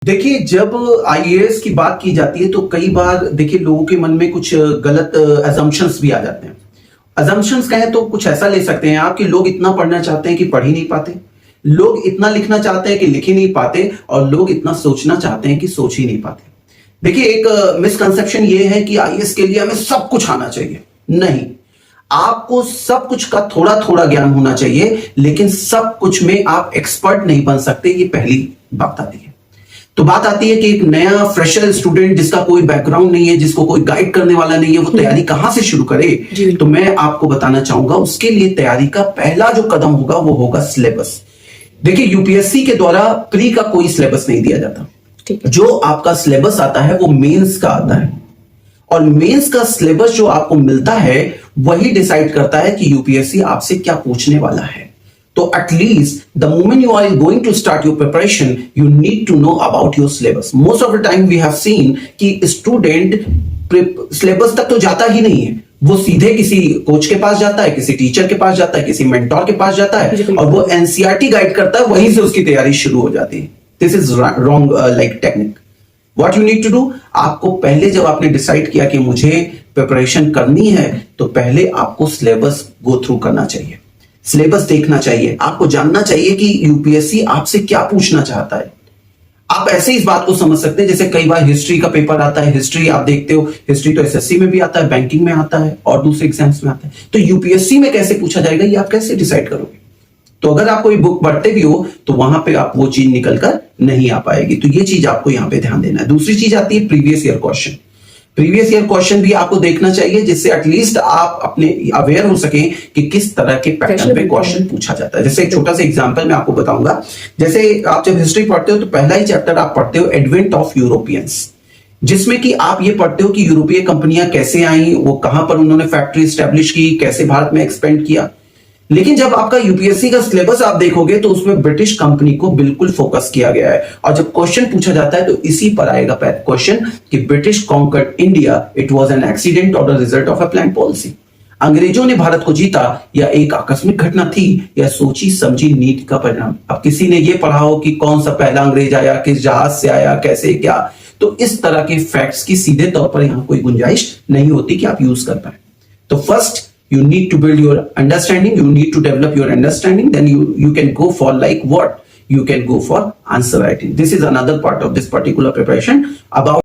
देखिए, जब आईएएस की बात की जाती है तो कई बार देखिए लोगों के मन में कुछ गलत अजम्पशंस भी आ जाते हैं। अजम्पशंस कहें तो कुछ ऐसा ले सकते हैं आप कि लोग इतना पढ़ना चाहते हैं कि पढ़ ही नहीं पाते, लोग इतना लिखना चाहते हैं कि लिख ही नहीं पाते, और लोग इतना सोचना चाहते हैं कि सोच ही नहीं पाते। देखिए, एक मिसकंसेप्शन ये है कि आईएएस के लिए हमें सब कुछ आना चाहिए। नहीं, आपको सब कुछ का थोड़ा थोड़ा ज्ञान होना चाहिए, लेकिन सब कुछ में आप एक्सपर्ट नहीं बन सकते। ये पहली बात आती है। तो बात आती है कि एक नया फ्रेशर स्टूडेंट जिसका कोई बैकग्राउंड नहीं है, जिसको कोई गाइड करने वाला नहीं है, वो तैयारी कहां से शुरू करे। तो मैं आपको बताना चाहूंगा, उसके लिए तैयारी का पहला जो कदम होगा वो होगा सिलेबस। देखिए, यूपीएससी के द्वारा प्री का कोई सिलेबस नहीं दिया जाता। जो आपका सिलेबस आता है वो मेंस का आता है, और मेंस का सिलेबस जो आपको मिलता है वही डिसाइड करता है कि यूपीएससी आपसे क्या पूछने वाला है। तो at least the moment you are going to start your preparation, you need to know about your syllabus. Most of the time we have seen कि स्टूडेंट सिलेबस तक तो जाता ही नहीं है, वो सीधे किसी कोच के पास जाता है, किसी टीचर के पास जाता है, किसी मेंटोर के पास जाता है, और वो एनसीईआरटी गाइड करता है, वहीं से उसकी तैयारी शुरू हो जाती है। This is wrong like technique. What you need to do, आपको पहले जब आपने डिसाइड किया कि मुझे प्रिपरेशन करनी है, तो पहले आपको सिलेबस गो थ्रू करना चाहिए, सिलेबस देखना चाहिए, आपको जानना चाहिए कि यूपीएससी आपसे क्या पूछना चाहता है। आप ऐसे इस बात को समझ सकते हैं, जैसे कई बार हिस्ट्री का पेपर आता है, हिस्ट्री आप देखते हो, हिस्ट्री तो एसएससी में भी आता है, बैंकिंग में आता है, और दूसरे एग्जाम्स में आता है। तो यूपीएससी में कैसे पूछा जाएगा, ये आप कैसे डिसाइड करोगे। तो अगर आप कोई बुक पढ़ते भी हो तो वहां पे आप वो चीज निकल कर नहीं आ पाएगी। तो ये चीज आपको यहां पे ध्यान देना है। दूसरी चीज आती है previous year question. Previous year question भी आपको देखना चाहिए, जिससे एटलीस्ट आप अपने अवेयर हो सकें कि किस तरह के पैटर्न पे क्वेश्चन पूछा जाता है। जैसे एक छोटा सा एग्जांपल मैं आपको बताऊंगा। जैसे आप जब हिस्ट्री पढ़ते हो तो पहला ही चैप्टर आप पढ़ते हो एडवेंट ऑफ यूरोपियंस, जिसमें कि आप ये पढ़ते हो कि यूरोपीय कंपनियां कैसे आई, वो कहां पर उन्होंने फैक्ट्री स्टैब्लिश की, कैसे भारत में एक्सपेंड किया। लेकिन जब आपका यूपीएससी का सिलेबस आप देखोगे तो उसमें ब्रिटिश कंपनी को बिल्कुल फोकस किया गया है, और जब क्वेश्चन पूछा जाता है तो इसी पर आएगा क्वेश्चन कि British conquered India, it was an accident or the result of a planned policy. अंग्रेजों ने भारत को जीता, या एक आकस्मिक घटना थी, या सोची समझी नीति का परिणाम। अब किसी ने यह पढ़ा हो कि कौन सा पहला अंग्रेज आया, किस जहाज से आया, कैसे क्या, तो इस तरह के फैक्ट्स की सीधे तौर पर यहां कोई गुंजाइश नहीं होती कि आप यूज कर पाए। तो first you need to build your understanding, you need to develop your understanding, then you can go for like what, you can go for answer writing. This is another part of this particular preparation about